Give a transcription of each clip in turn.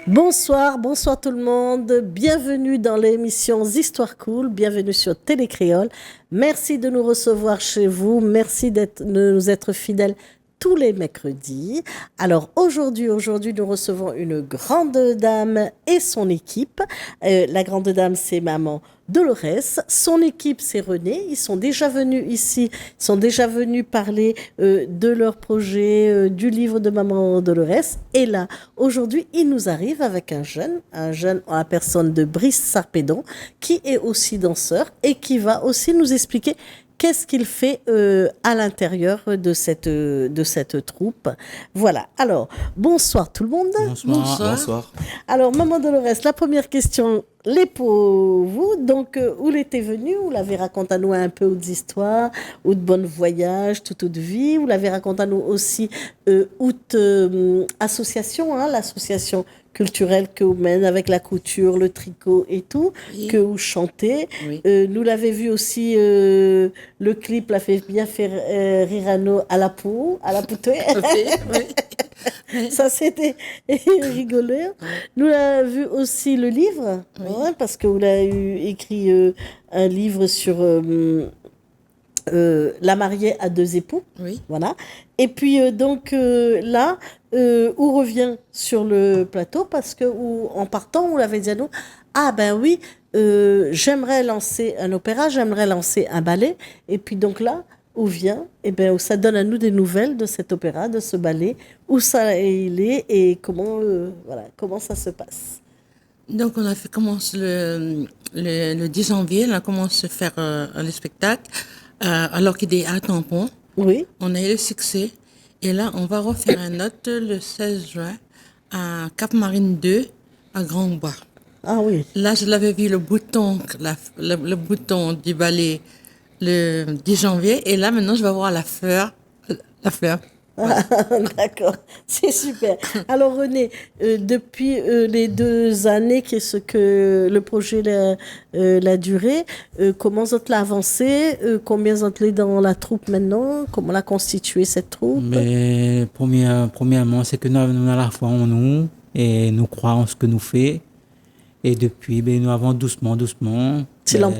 Bonsoir, bonsoir tout le monde. Bienvenue dans l'émission Histoires Cool. Bienvenue sur Télé Créole. Merci de nous recevoir chez vous. Merci de nous être fidèles tous les mercredis. Alors aujourd'hui, nous recevons une grande dame et son équipe. La grande dame, c'est maman Dolores. Son équipe, c'est René. Ils sont déjà venus ici, ils sont déjà venus parler de leur projet, du livre de maman Dolores. Et là, aujourd'hui, il nous arrive avec un jeune en la personne de Brice Sarpedon, qui est aussi danseur et qui va aussi nous expliquer qu'est-ce qu'il fait à l'intérieur de cette troupe. Voilà. Alors, bonsoir tout le monde. Bonsoir. Bonsoir. Alors, maman Dolores, la première question, les pour vous. Donc, où l'était venu? Vous l'avez raconté à nous un peu d'histoire, ou de bon voyage, toute autre vie. Vous l'avez raconté à nous aussi, association, hein, l'association culturelle que vous menez avec la couture, le tricot et tout, Oui. que vous chantez. Oui. Nous l'avez vu aussi, le clip l'a fait bien faire rire à la peau, à la poutée. Oui. Ça, c'était rigolo. Nous l'avons vu aussi le livre, Oui. hein, parce que vous l'avez écrit un livre sur la mariée à deux époux. Oui. Voilà. Et puis, là, on revient sur le plateau parce que, en partant, on l'avait dit à nous, ah ben oui, j'aimerais lancer un opéra, j'aimerais lancer un ballet. Et puis, donc là, où vient, et ben, où ça donne à nous des nouvelles de cet opéra, de ce ballet, où ça il est et comment, voilà, comment ça se passe. Donc, commence le 10 janvier, on a commencé à faire le spectacle, alors qu'il est à Tampon. Oui. On a eu le succès. Et là, on va refaire un autre le 16 juin à Cap-Marine 2, à Grand-Bois. Ah oui. Là, je l'avais vu le bouton, le bouton du ballet le 10 janvier. Et là, maintenant, je vais voir la fleur. La fleur. D'accord, c'est super. Alors René, depuis les 2 années qu'est-ce que le projet l'a duré, comment vous l'a avancé, combien vous êtes dans la troupe maintenant, comment l'a constitué cette troupe? Mais premièrement, c'est que nous avons la foi en nous et nous croyons en ce que nous faisons. Et depuis, nous avons doucement, Petit lampe.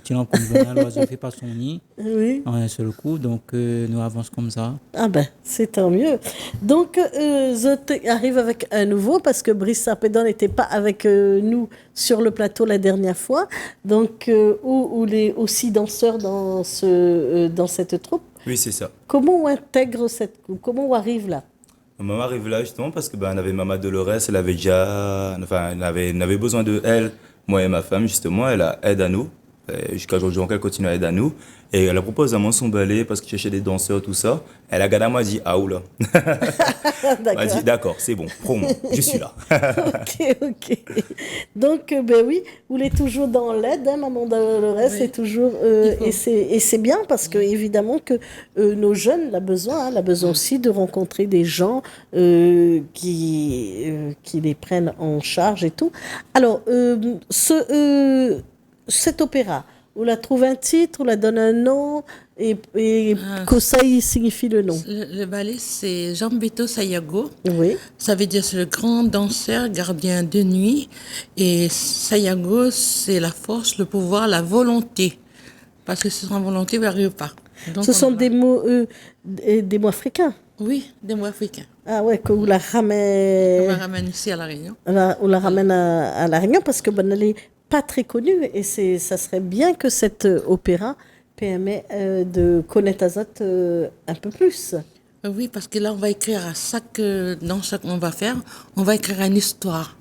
comme l'oiseau ne fait pas son nid Oui. en un seul coup. Donc, nous avançons comme ça. Ah ben, c'est tant mieux. Donc, je arrive avec un nouveau parce que Brice Sarpedon n'était pas avec nous sur le plateau la dernière fois. Donc, où il est aussi danseur dans cette troupe. Oui, c'est ça. Comment on intègre cette troupe? Comment on arrive là? Maman arrive là justement parce que on avait maman Dolores, elle avait déjà, enfin, elle avait besoin de elle, moi et ma femme justement, elle a aide à nous. Et jusqu'à aujourd'hui, elle continue à aider à nous. Et elle a proposé à moi son ballet parce que cherchait des danseurs, tout ça. Elle a regardé à moi, elle a dit, ah oula. Elle a dit, d'accord, c'est bon, promo, je suis là. Ok. Donc, ben oui, vous êtes toujours dans l'aide, hein, maman Dolores, Oui. c'est toujours, et c'est bien parce que évidemment que nos jeunes l'ont besoin, hein, l'ont besoin aussi de rencontrer des gens qui les prennent en charge et tout. Alors, cet opéra, on la trouve un titre, on la donne un nom, et que ça y signifie le nom. Le ballet, c'est Jean-Beto Sayago. Oui. Ça veut dire c'est le grand danseur, gardien de nuit. Et Sayago, c'est la force, le pouvoir, la volonté. Parce que sans volonté, vous n'arrivez pas. Donc, Ce sont on- des mots africains. Oui, des mots africains. Ah ouais, que vous la On ramène, va ramener ici à La Réunion. on la ramène à La Réunion parce que bon, elle n'est pas très connue et ça serait bien que cet opéra permet de connaître Azat un peu plus. Oui, parce que là, on va écrire dans ce qu'on va faire, on va écrire une histoire.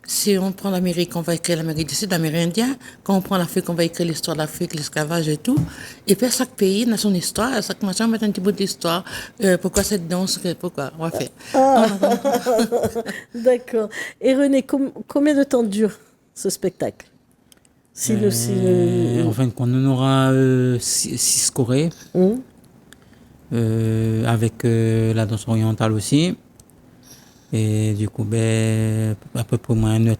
Si on prend l'Amérique, on va écrire l'Amérique du Sud, l'Amérindien. Quand on prend l'Afrique, on va écrire l'histoire de l'Afrique, l'esclavage et tout. Et puis, chaque pays a son histoire. À chaque machin, on va mettre un petit bout d'histoire. Pourquoi cette danse, pourquoi on va faire. D'accord. Et René, combien de temps dure ce spectacle? En fin de compte, on aura 6 chorés Hum, avec la danse orientale aussi. Et du coup, ben, à peu près moins 1 heure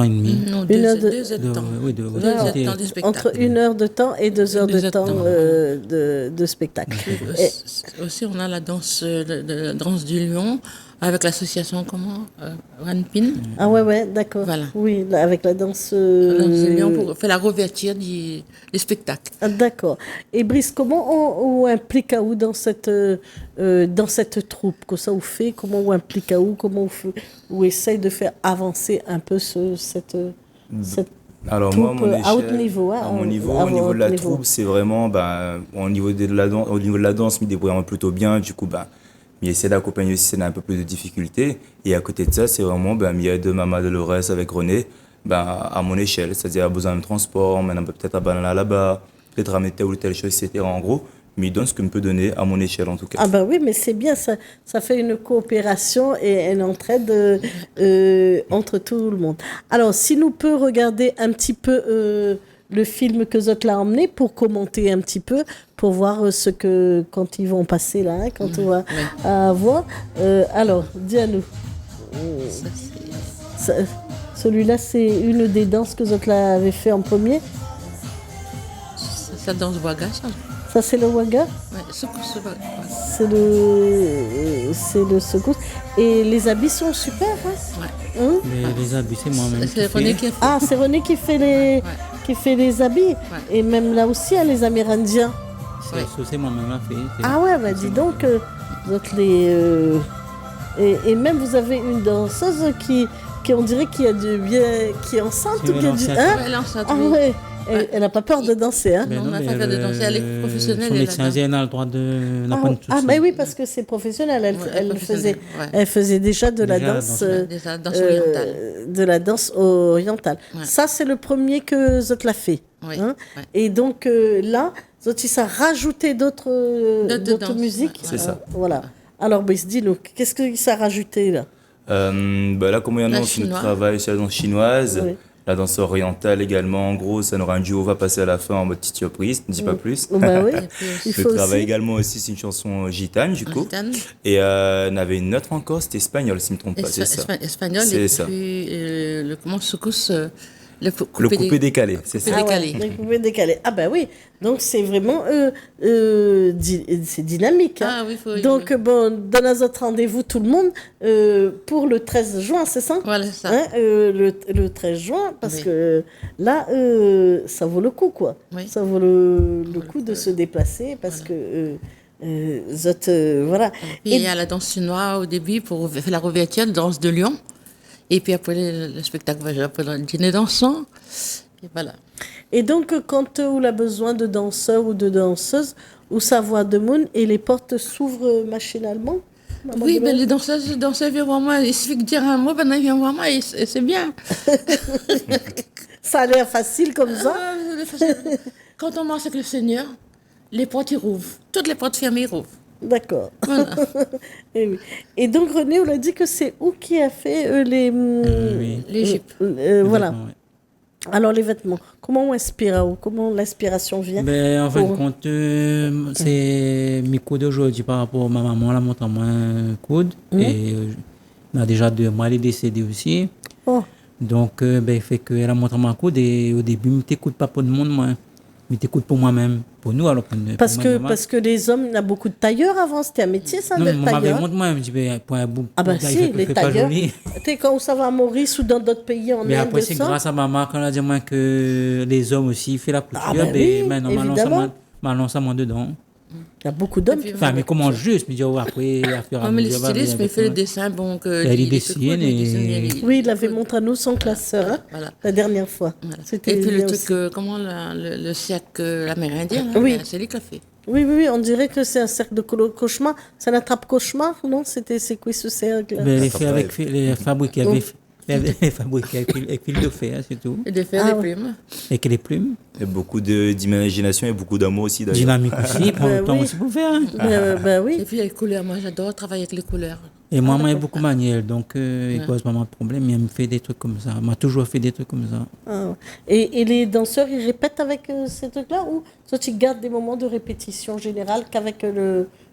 et demie. Non, Une heure de- 2 heures de temps. Oui, 2 heures de c'était- temps du spectacle. Entre 1 heure de temps et 2 heures de 2 heures de temps temps. de spectacle. Et aussi, on a la danse, la danse du lion avec l'association, Ranpin. Ah ouais, d'accord. Voilà. Oui, là, avec la danse. La danse du lion pour faire la rouverture du spectacle. Ah, d'accord. Et Brice, comment on implique à où dans cette troupe? Que ça vous fait? Comment on implique à où? Ou essaye de faire avancer un peu cette Alors moi, troupe à haut niveau, hein, à mon niveau, à au niveau de la haut niveau. troupe, c'est vraiment, au niveau de la danse, je me débrouille plutôt bien. Du coup, mais essayer d'accompagner aussi, c'est un peu plus de difficultés. Et à côté de ça, c'est vraiment, m'y aide Maman Dolores avec René, à mon échelle. C'est-à-dire, à besoin de transport, maintenant peut-être à banana là-bas, peut-être ramener telle ou telle chose, etc. En gros, mais il donne ce que me peut donner à mon échelle, en tout cas. Ah ben oui, mais c'est bien, ça fait une coopération et une entraide entre tout le monde. Alors, si nous peut regarder un petit peu le film que Zot l'a emmené pour commenter un petit peu, pour voir quand ils vont passer là, hein, quand on va voir. Alors, dis à nous. Celui-là, c'est une des danses que Zot avait fait en premier. Ça danse Waga, ça. Ça, c'est le Waga. Ouais, secousse, ouais. C'est le secousse. Et les habits sont super, hein? Ouais. Hein? les habits, c'est moi-même qui C'est René fais. qui a fait. Ah, c'est René qui fait les habits. Et même là aussi, hein, les Amérindiens. Ouais. C'est moi-même qui fait. Ah ouais, bah dis donc, vous êtes et même vous avez une danseuse qui on dirait qui est enceinte Qui ou est qui a du... enceinte. Hein? Ouais, elle est enceinte, Ah oui. ouais, elle n'a pas peur de danser, hein? Non, on n'a pas fait de danser, elle est professionnelle, Son elle médecin, adore. elle a le droit de Ah, n'apprendre tout ça. mais oui, parce que c'est professionnel. Elle professionnelle, elle faisait déjà de la Déjà, danse, Déjà, danse orientale. de la danse orientale. Ouais. Ça, c'est le premier que Zot l'a fait. Oui, Hein? ouais. Et donc là, Zot, il a rajouté d'autres D'autres danses, musiques. ouais. C'est ça. Voilà. Alors, Brice, dis-nous, qu'est-ce qu'il s'est rajouté là? Là, comme on La annonce, notre chinoise. travail sur la danse chinoise, Oui. la danse orientale également. En gros, ça aura un duo va passer à la fin en mode petite surprise, ne dis pas plus. Bah oui, Et puis, il Le faut travail aussi. également aussi, c'est une chanson gitane, du coup. Gitane. Et on avait une autre encore, c'était espagnol, si je ne me trompe pas, c'est ça. Espagnol, C'est et ça. puis secousse, le Le coupé décalé, c'est ça. coupé Ah ouais, décalé. les coupés décalés. Ah bah oui, donc c'est vraiment c'est dynamique. Hein. Ah oui, faut. Donc bon, donne à notre rendez-vous tout le monde pour le 13 juin, c'est ça? Voilà, c'est ça. Hein, le 13 juin, parce Oui. que là, ça vaut le coup, quoi. Oui. Ça vaut le coup de se déplacer, parce que voilà. Puis il y a la danse chinoise au début pour faire la rouverture, danse de lion. Et puis après, le spectacle va après le dîner dansant. Et voilà. Et donc, quand on a besoin de danseurs ou de danseuses, ou sa voix de moon, et les portes s'ouvrent machinalement? Maman Oui, de mais Noël? les danseurs viennent voir moi. Il suffit de dire un mot, ben ils viennent voir moi et c'est bien. Ça a l'air facile comme ça. Ah, c'est facile. Quand on marche avec le Seigneur, les portes ils rouvrent. Toutes les portes fermées ils rouvrent. D'accord. Voilà. Et, oui. Et donc, René, on a dit que c'est où qui a fait Oui. Les jupes. voilà. Exactement, ouais. Alors, les vêtements. Comment on inspire? Comment l'inspiration vient? Ben, en fin de Pour- compte, c'est mes coudes d'aujourd'hui par rapport à ma maman, elle montre à moi un coude. Et on a déjà 2 mois, elle est décédée aussi. Oh, Donc, il fait qu'elle a montré ma coude et au début, je ne t'écoute pas pour le monde, moi. Je t'écoute pour moi-même. Pour nous, alors. parce que les hommes, il y a beaucoup de tailleurs avant. C'était un métier, ça, Non, mais d'être moi, tailleur. montre-moi, je me dis, ben, pour un bout. Ah bah il si, fait- les fait pas tailleurs. joli. Tu sais, quand ça va à Maurice ou dans d'autres pays en Mais Inde, après, c'est ça. grâce à maman quand elle a dit moi que les hommes aussi font la couture. Ah ben oui, maintenant, évidemment. ma lance à moi dedans. Il y a beaucoup d'hommes Et puis, qui Enfin, font mais la comment couture. juste me dire, ouais, après, à faire Ah, mais les stylistes, il fait le dessin, bon, que. Il les dessine codes, et- il dessine, Oui, il avait montré à nous son classeur, hein, Voilà. la dernière fois. Voilà. C'était Et puis le bien truc, aussi. comment le cercle amérindien, là, Oui. ben, c'est lui qui l'a fait. Oui, on dirait que c'est un cercle de cauchemar. C'est un attrape-cauchemar, non? C'est quoi ce cercle? Ben, les Ça fait avec fait- les fabriqués Oh. les fabriqués avec fil de fer, c'est tout. Et de faire Ah, les ouais. plumes. Avec les plumes. Et beaucoup d'imagination et beaucoup d'amour aussi, d'ailleurs. Dynamique aussi, prend Ben le temps oui. aussi pour faire. Hein. Ben oui. Et puis les couleurs, moi j'adore travailler avec les couleurs. Et moi, moi, j'ai beaucoup manuel, donc il Ouais. pose pas mal de problème, mais il me fait des trucs comme ça. Il m'a toujours fait des trucs comme ça. Ah, ouais. Et les danseurs, ils répètent avec ces trucs-là ou soit ils gardent des moments de répétition générale qu'avec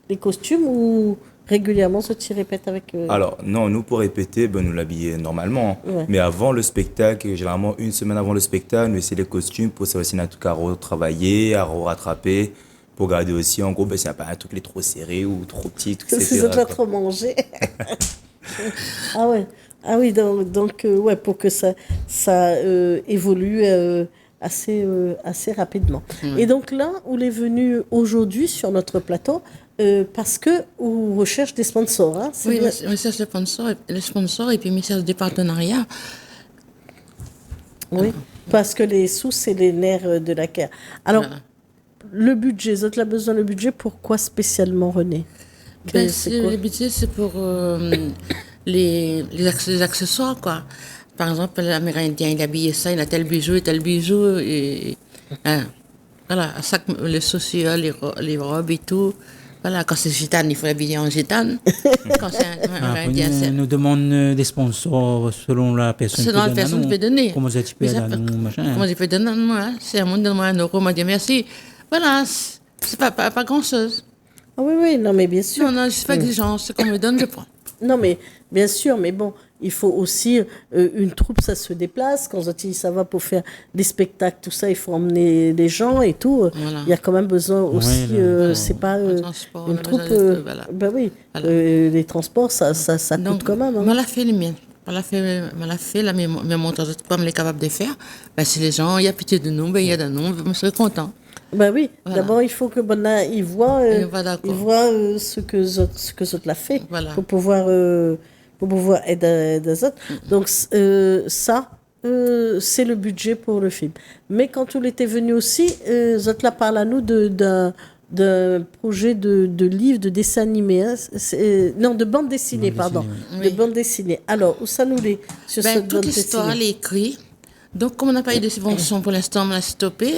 les costumes ou régulièrement, ce tu répètes avec... Alors, non, nous, pour répéter, ben, nous l'habiller normalement. Ouais. Mais avant le spectacle, généralement une semaine avant le spectacle, nous essayons les costumes pour savoir s'il y en a un truc à retravailler, à rattraper, pour garder aussi, en gros, ben, s'il n'y a pas un truc qui est trop serré ou trop petit, tout, C'est etc. déjà quoi. trop mangé. Ah ouais. Ah oui, donc ouais, pour que ça évolue assez rapidement. Et donc là, on est venu aujourd'hui sur notre plateau parce que on recherche des sponsors. Hein, c'est Oui, bien. on cherche les sponsors et puis on cherche des partenariats. Oui, parce que les sous, c'est les nerfs de la guerre. Alors, Voilà. le budget, vous avez besoin de budget, pourquoi spécialement, René? Ben, C'est quoi? le budget, c'est pour les accessoires, quoi. Par exemple, l'Amérindien, il habille ça, il a tel bijou et tel bijou. Et, hein, voilà, à chaque, les chaussures, les robes et tout. Voilà, quand c'est gitane, il faut l'habiller en gitane. Quand c'est un Après, Amérindien, c'est... nous demande des sponsors selon la personne Selon la qui personne donne à peut donner. Comment ça tu peux Mais ça donner à peut- nous, machin. Comment il peut donner à moi? C'est un monde donne-moi 1 euro, m'a dit merci. Voilà, c'est pas grand-chose. Ah oui, oui, non, mais bien sûr. Non, non, je suis pas exigeante. Ce qu'on me donne, je prends. Non, mais bien sûr, mais bon, il faut aussi une troupe, ça se déplace. Quand ça va pour faire des spectacles, tout ça, il faut emmener des gens et tout. Voilà. Il y a quand même besoin aussi. C'est pas Le transport, une on a troupe. besoin de- voilà. Ben oui, Voilà. les transports, ça coûte Donc, quand même. Hein. me l'a fait les miennes. Me l'a fait, là, mes monteurs, comme elle est capable de faire. Ben, si les gens, il y a pitié de nous, ben, il y a de nous, je serais content. Ben oui, Voilà. d'abord il faut que Bonna il voit, Et voilà, quoi. il voit ce que Zot l'a fait Voilà. pour pouvoir aider les autres. Donc ça c'est le budget pour le film. Mais quand on était venu aussi, Zot là parle à nous d'un projet de livre, de dessin animé, hein. Non, de bande dessinée, pardon, oui. de bande dessinée. Alors où ça nous l'est sur Ben, cette toute bande l'histoire, elle dessinée? est écrite. Donc, comme on n'a pas eu de subvention pour l'instant, on l'a stoppé.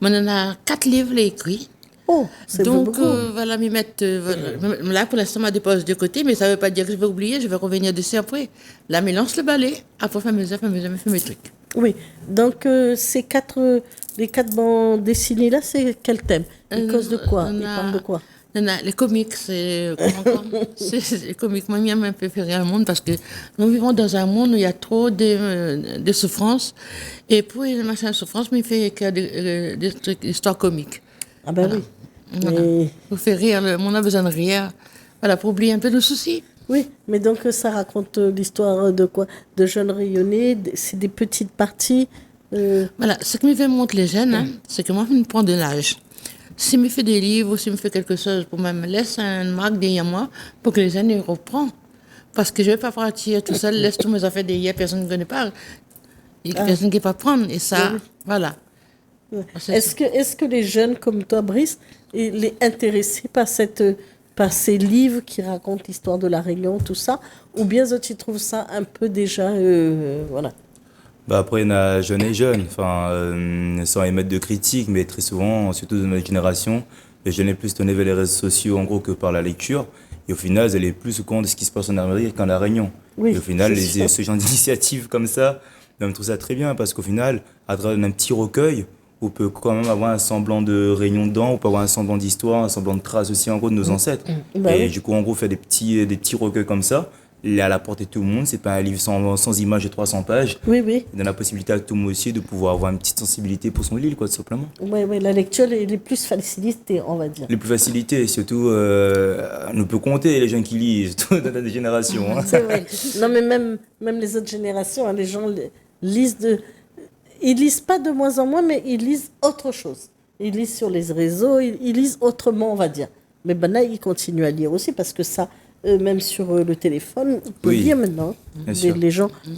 Mais on en a 4 livres les écrits. Oh, c'est Donc, beaucoup. voilà, m'y mettre. Voilà. Là, pour l'instant, ma dépose de côté, mais ça ne veut pas dire que je vais oublier, je vais revenir dessus après. Là, je lance le balai. Après, faire mes trucs. Oui, donc les 4 bandes dessinées là, c'est quel thème? Ils causent de quoi? on Ils a- parlent de quoi? Les comics, c'est les comics. Moi, j'aime un peu faire un monde parce que nous vivons dans un monde où il y a trop de souffrances. Et pour les machins de souffrance, mais il fait écrire des trucs, des histoires comiques. Ah ben Voilà. oui. Voilà. Mais, Pour faire rire, le monde a besoin de rire. Voilà, pour oublier un peu nos soucis. oui, mais donc ça raconte l'histoire de quoi? De jeunes rayonnés, c'est des petites parties. Voilà, ce qui me fait montrer les jeunes, hein, c'est que moi, je me prends de l'âge. Si me fait des livres, si me fait quelque chose, pour me laisser une marque derrière moi, pour que les jeunes les reprennent. Parce que je ne vais pas partir tout seul, laisse tous mes affaires derrière, personne ne connaît pas. Il y a personne qui ne peut pas prendre. Et ça, voilà. C'est Est-ce que les jeunes comme toi, Brice, ils sont intéressés par ces livres qui racontent l'histoire de la Réunion, tout ça, ou bien ils trouvent ça un peu déjà, voilà. Bah après, il y en a jeunes et jeunes, enfin, sans émettre de critiques, mais très souvent, surtout de notre génération, les jeunes sont plus tournés vers les réseaux sociaux en gros que par la lecture. Et au final, ils allaient plus au courant de ce qui se passe en Amérique qu'en La Réunion. Oui, Et au final, c'est sûr. ce genre d'initiatives comme ça, ben, je trouve ça très bien parce qu'au final, à travers un petit recueil, on peut quand même avoir un semblant de Réunion dedans, on peut avoir un semblant d'histoire, un semblant de traces aussi en gros de nos ancêtres. Bah Et oui. du coup, en gros, faire des petits recueils comme ça, il est à la portée de tout le monde. C'est pas un livre sans images de 300 pages. Oui, oui. Il donne la possibilité à tout le monde aussi de pouvoir avoir une petite sensibilité pour son livre, quoi, tout simplement. Oui, oui, la lecture elle est plus facilitée, on va dire. Les plus facilités, surtout, on peut compter les gens qui lisent, dans la génération. Hein. C'est vrai. Non, mais même les autres générations, hein, les gens lisent ils lisent pas de moins en moins, mais ils lisent autre chose. Ils lisent sur les réseaux, ils lisent autrement, on va dire. Mais ben là, ils continuent à lire aussi parce que ça, même sur le téléphone, on peut Oui, lire maintenant. bien sûr.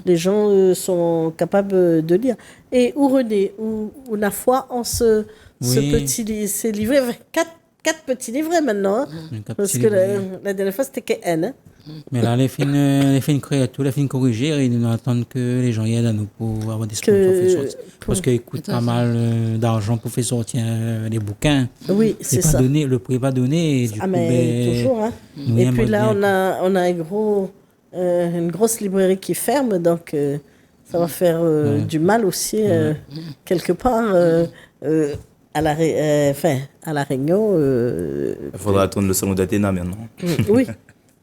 Les gens sont capables de lire. Et où René, où la foi en ces livrets, avec quatre petits livrets maintenant. Hein, Quatre parce petits que livrets. la dernière fois, c'était qu'un. Hein. Mais là, les films créatures, les films corrigés, et nous attendent que les gens y aident à nous pour avoir des sponsors pour faire sortir. Parce qu'ils coûtent pas mal d'argent pour faire sortir les bouquins. Oui, c'est pas ça. donné, le prix est pas donné. Et du Ah, coup, mais ben, toujours. Hein. nous, Et on puis aimerait là, bien. on a une grosse librairie qui ferme, donc ça va faire du mal aussi, quelque part, à la Réunion. Il faudra attendre le salon d'Athéna maintenant. Oui,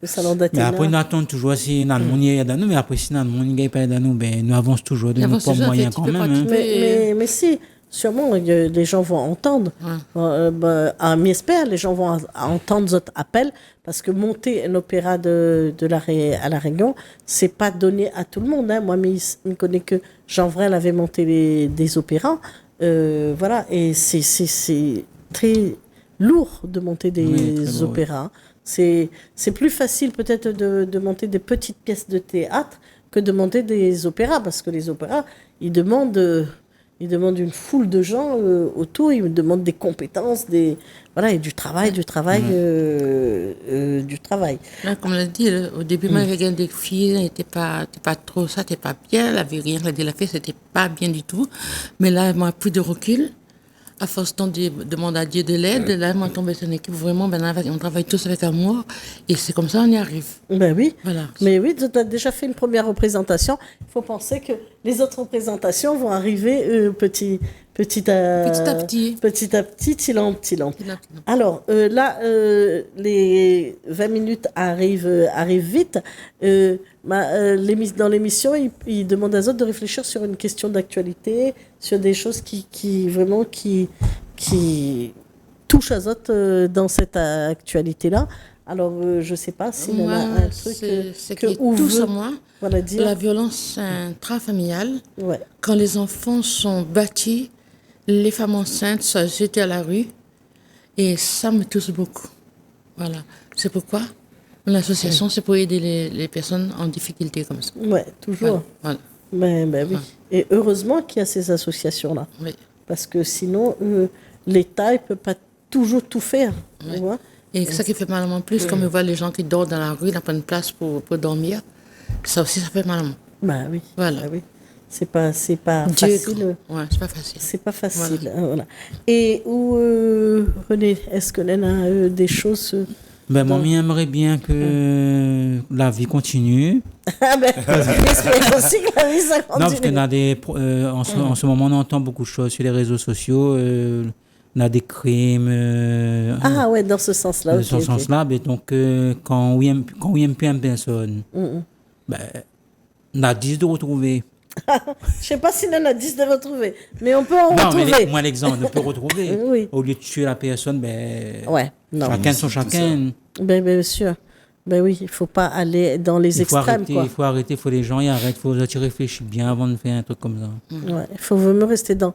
le salon Mais d'Athéna. après, nous attendons toujours si dans le monde il y a dans nous, mais après, si dans le monde il n'y a pas dans nous, ben, nous avançons toujours de nos propres moyens quand même. Hein. Mais si, sûrement, les gens vont entendre. À m'espère, les gens vont entendre notre appel parce que monter un opéra à La Réunion, c'est pas donné à tout le monde. Hein. Moi, je connais que Jean Vrel avait monté des opéras. Voilà, et c'est très lourd de monter des opéras. C'est plus facile peut-être de monter des petites pièces de théâtre que de monter des opéras parce que les opéras, ils demandent une foule de gens autour, ils demandent des compétences, voilà, et du travail. Là, comme on l'a dit, au début, moi, j'avais des filles, n'était pas trop ça, n'était pas bien, elle avait rien à dire, c'était pas bien du tout. Mais là, elle m'a pris de recul. À force de demander à Dieu de l'aide, là, moi, tombé sur une équipe, vraiment, on travaille tous avec amour, et c'est comme ça on y arrive. Ben oui. Voilà. Mais oui, tu as déjà fait une première représentation. Il faut penser que les autres représentations vont arriver petit à petit, tilant. Alors, là, les 20 minutes arrivent vite. Dans l'émission, il demande à Zot de réfléchir sur une question d'actualité, sur des choses qui vraiment touchent à Zot dans cette actualité-là. Alors, je ne sais pas s'il y a un truc que tout sur moi, voilà, dire. La violence intrafamiliale, Ouais. quand les enfants sont battus, les femmes enceintes sont jetées à la rue, et ça me touche beaucoup. Voilà. C'est pourquoi l'association, c'est pour aider les personnes en difficulté comme ça. Oui, toujours. Voilà. Ben oui. Et heureusement qu'il y a ces associations-là. Oui. Parce que sinon, l'État ne peut pas toujours tout faire. Oui. Tu vois? Et ça qui fait mal à moi plus, quand on voit les gens qui dorment dans la rue, n'ont pas une place pour dormir, ça aussi, ça fait mal à moi. Ben oui. Voilà. Ben oui. C'est pas Dieu facile. Ouais, c'est pas facile. C'est pas facile. Voilà. Hein, voilà. Et René, est-ce que l'on a des choses Ben, moi, j'aimerais bien que la vie continue. Ah ben, j'espère aussi que la vie, ça continue. Non, parce en ce moment, on entend beaucoup de choses sur les réseaux sociaux. On a des crimes. Ah ouais, dans ce sens-là. Dans ce sens-là. Ben, donc, quand on n'aime plus une personne, ben, on a 10 de retrouver. Je sais pas si on a 10 de retrouver, mais on peut en retrouver. Mais moi, l'exemple, on peut retrouver. Oui. Au lieu de tuer la personne, ben, Ouais, non. chacun son chacun. Ben, bien sûr. Ben oui, il faut pas aller dans les extrêmes, quoi. Il faut arrêter, il faut les gens y arrêtent, il faut réfléchir bien avant de faire un truc comme ça. Ouais, il faut vraiment rester dans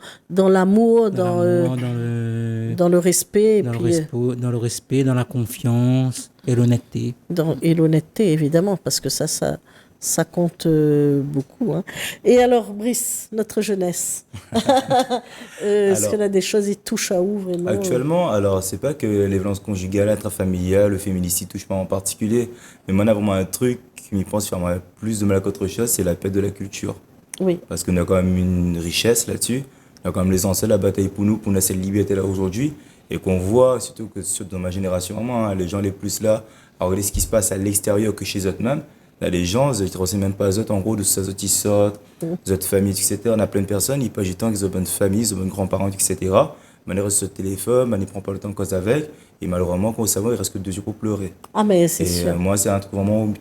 l'amour, dans le respect. Dans le respect, dans la confiance et l'honnêteté. Et l'honnêteté, évidemment, parce que ça compte beaucoup. Hein. Et alors, Brice, notre jeunesse, est-ce qu'il y a des choses qui touchent à où vraiment Actuellement, alors c'est pas que les violences conjugales, intrafamiliales, le féminicide touchent pas en particulier, mais moi, on a vraiment un truc qui m'y pense faire plus de mal qu'autre chose, c'est la perte de la culture. Oui. Parce qu'on a quand même une richesse là-dessus. On a quand même les ancêtres, la bataille pour nous cette liberté là aujourd'hui. Et qu'on voit, surtout dans ma génération, moi, les gens les plus là, à regarder ce qui se passe à l'extérieur que chez eux-mêmes. Là, les gens, ils ne renseignent même pas aux autres, en gros, de ces autres qui sortent, des autres familles, etc. On a plein de personnes, ils passent du temps avec des bonnes familles, des bonnes grands-parents, etc. Malheureusement, sur le téléphone, ils ne prennent pas le temps de cause avec. Et malheureusement, quand on sait, il reste que 2 jours pour pleurer. Ah, mais c'est sûr. Et moi, c'est un truc vraiment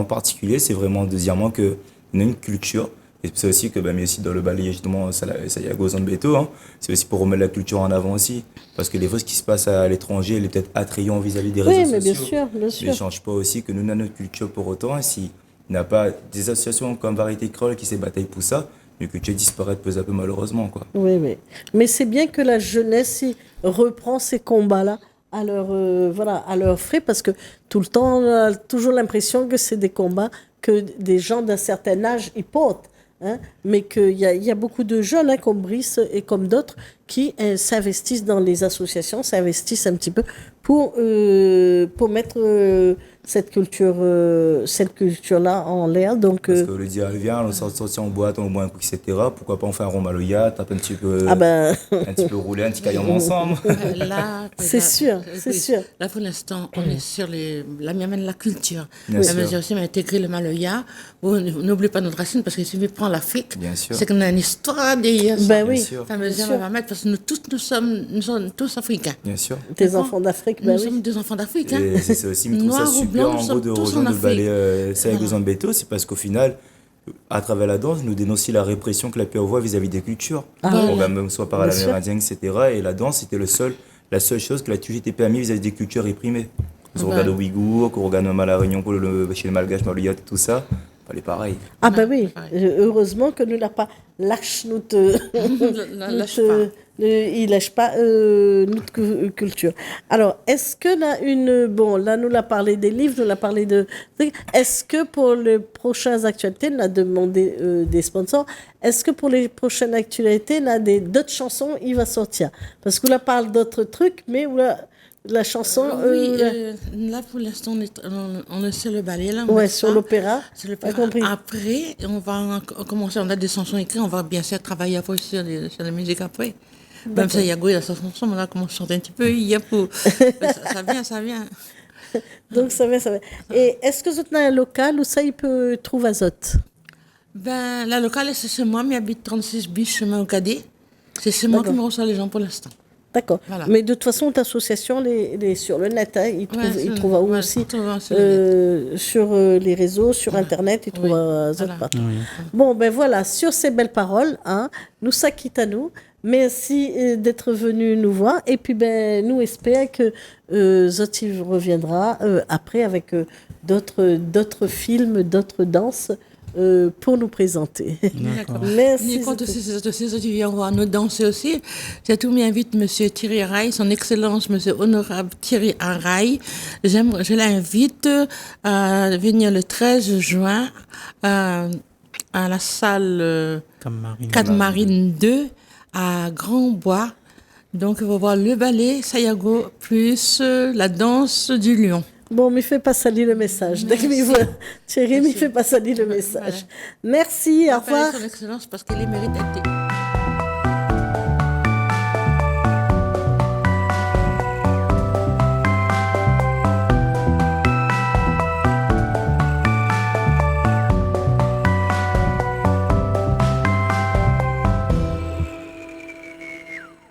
particulier, c'est vraiment deuxièmement qu'on a une culture. Et c'est aussi que, mais aussi dans le balayage, justement, ça y a Gozan Beto, hein. C'est aussi pour remettre la culture en avant aussi. Parce que des fois, ce qui se passe à l'étranger, elle est peut-être attrayant vis-à-vis des réseaux sociaux. Oui, mais bien sûr, bien sûr. Mais ne change pas aussi que nous, dans notre culture pour autant, s'il n'y a pas des associations comme Variété Kroll qui se bataillent pour ça, notre culture disparaît peu à peu malheureusement, quoi. Oui, oui. Mais c'est bien que la jeunesse reprend ces combats-là à leurs frais, parce que tout le temps, on a toujours l'impression que c'est des combats que des gens d'un certain âge y portent. Hein, mais qu'il y a beaucoup de jeunes hein, comme Brice et comme d'autres qui s'investissent dans les associations, s'investissent un petit peu pour mettre cette culture-là en l'air. Donc, parce que le dire, viens, on sortit en boîte, on boit un coup, etc. Pourquoi pas on fait un rhum à l'oya, tape un petit peu, un petit peu rouler, un petit caillon ensemble. Là, c'est sûr. Là, pour l'instant, on est sur la culture. Bien sûr. Mais aussi, on a intégré le maloya. On n'oublie pas notre racine, parce que si on prend l'Afrique, c'est qu'on a une histoire derrière ça. Ben oui. Ça me dit, on va mettre, parce que nous sommes tous africains. Bien sûr. Des enfants d'Afrique. d'Afrique. Nous sommes des enfants d'Afrique. Hein. Et c'est aussi, je trouve ça Noirs ou super blancs, en nous gros de sommes tous rejoindre en le ballet Afrique. Sayago Voilà. Zambeto, c'est parce qu'au final, à travers la danse, nous dénonce la répression que la paix envoie vis-à-vis des cultures. Ah On oui. va même soit par Bien sûr. l'amérindien, etc. Et la danse, c'était la seule chose qui a toujours été permise vis-à-vis des cultures réprimées. Quand on regarde au Ouïghour, quand on regarde même à La Réunion, chez les Malgaches, Maliotes, tout ça, fallait pareil. Ah ben oui, pareil. heureusement que nous n'a pas lâche notre, Lâche pas. il lâche pas notre culture. Alors, est-ce que là bon là nous l'a parlé des livres, nous l'a parlé est-ce que pour les prochaines actualités, nous a demandé des sponsors, est-ce que pour les prochaines actualités, là d'autres chansons il va sortir? Parce que là parle d'autres trucs, mais la chanson Là pour l'instant on est sur le ballet là. ouais, sur l'opéra. C'est le T'as compris. Après, on va commencer, on a des chansons écrites, on va bien sûr travailler après sur la musique après. Même ça, Yago, il a sa chanson, mais là, comment chanter un petit peu, il y a pour. Ça vient. Donc ça va. Et est-ce que vous avez un local où ça il peut trouver Azot? Ben, la locale, c'est chez moi, mais habite 36 bis chemin au Cadet. C'est chez moi qui me reçoit les gens pour l'instant. D'accord. Voilà. Mais de toute façon, votre association, les sur le net, hein, il trouve où aussi sur les réseaux, sur Internet, il trouve Azot partout. Oui. Bon, ben voilà, sur ces belles paroles, hein, nous ça quitte à nous. Merci d'être venu nous voir. Et puis, ben, nous espérons que Zotiv reviendra après avec d'autres films, d'autres danses pour nous présenter. D'accord. Merci. Quand aussi, tu viens voir nous danser aussi. J'ai tout mis invite Monsieur Thierry Araille, son Excellence Monsieur Honorable Thierry Araille. Je l'invite à venir le 13 juin à la salle Cadmarine 2 à Grand-Bois. Donc, on va voir le ballet Sayago plus la danse du lion. Bon, mais fais pas salir le message. Thierry, mais fais pas salir le message. Merci, au revoir. Son Excellence parce qu'elle mérite d'être.